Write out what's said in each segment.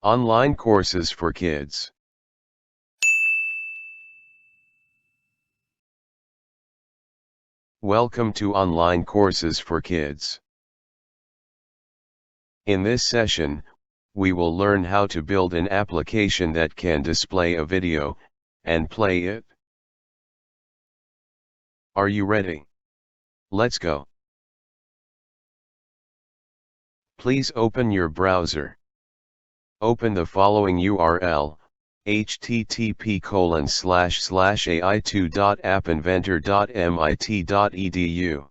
Online courses for kids. Welcome to Online Courses for Kids. In this session, we will learn how to build an application that can display a video and play it. Are you ready? Let's go. Please open your browser. Open the following URL, http://ai2.appinventor.mit.edu.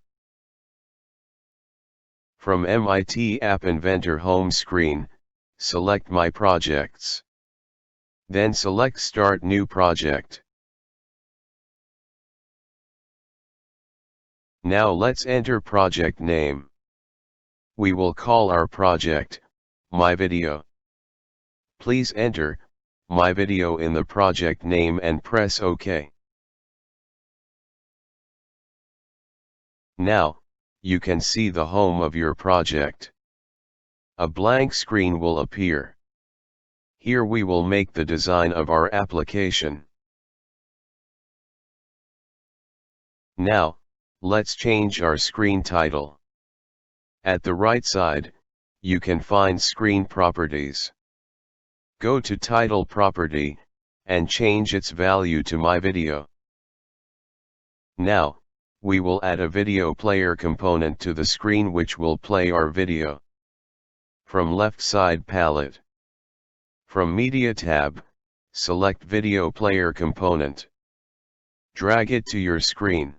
From MIT App Inventor home screen, select My Projects. Then select Start New Project. Now let's enter project name. We will call our project, My Video. Please enter My Video in the project name and press OK. Now, you can see the home of your project. A blank screen will appear. Here we will make the design of our application. Now, let's change our screen title. At the right side, you can find Screen Properties. Go to Title Property, and change its value to My Video. Now, we will add a video player component to the screen which will play our video. From left side palette. From Media tab, select Video Player Component. Drag it to your screen.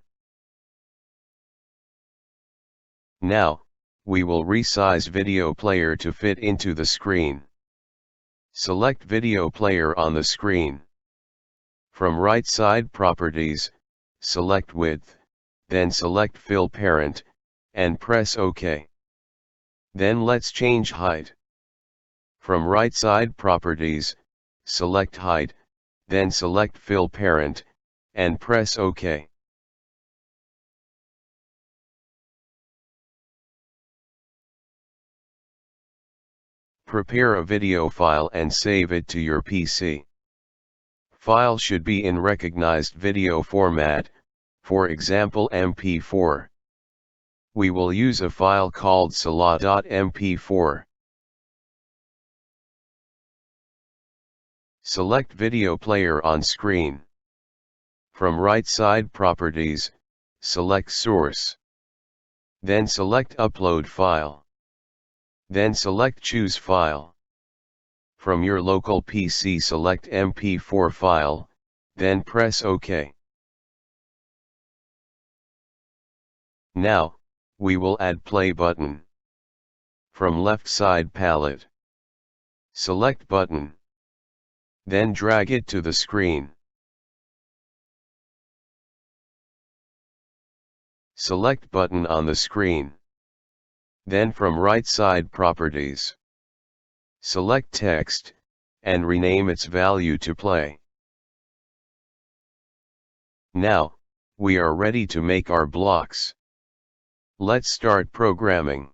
Now, we will resize Video Player to fit into the screen. Select Video Player on the screen. From right side Properties, select Width, then select Fill Parent, and press OK. Then let's change height. From right side Properties, select Height, then select Fill Parent, and press OK. Prepare a video file and save it to your PC. File should be in recognized video format, for example MP4. We will use a file called sala.mp4. Select Video Player on screen. From right side Properties, select Source. Then select Upload File. Then select Choose File. From your local PC select MP4 file, then press OK. Now, we will add Play button. From left side palette, select Button. Then drag it to the screen. Select Button on the screen. Then from right side Properties, select Text, and rename its value to Play. Now, we are ready to make our blocks. Let's start programming.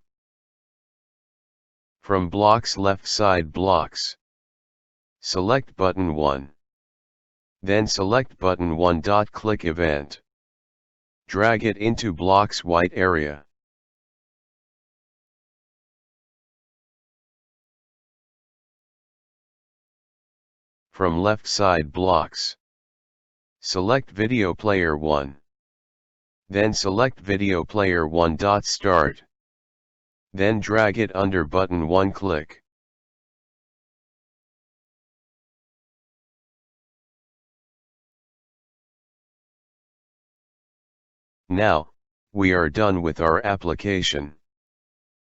From Blocks left side Blocks, select Button 1. Then select Button 1. Click Event. Drag it into Blocks white area. From left side Blocks, select Video Player 1. Then select Video Player 1. Start. Then drag it under Button 1. Click. Now, we are done with our application.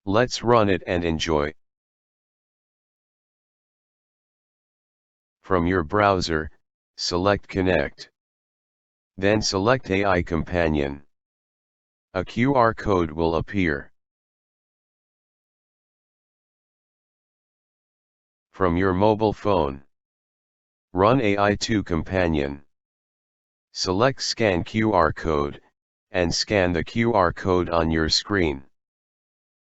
Let's run it and enjoy. From your browser, select Connect. Then select AI Companion. A QR code will appear. From your mobile phone, run AI2 Companion. Select Scan QR code, and scan the QR code on your screen.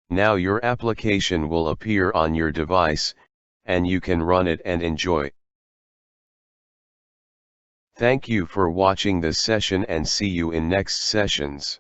Now your application will appear on your device, and you can run it and enjoy. Thank you for watching this session and see you in next sessions.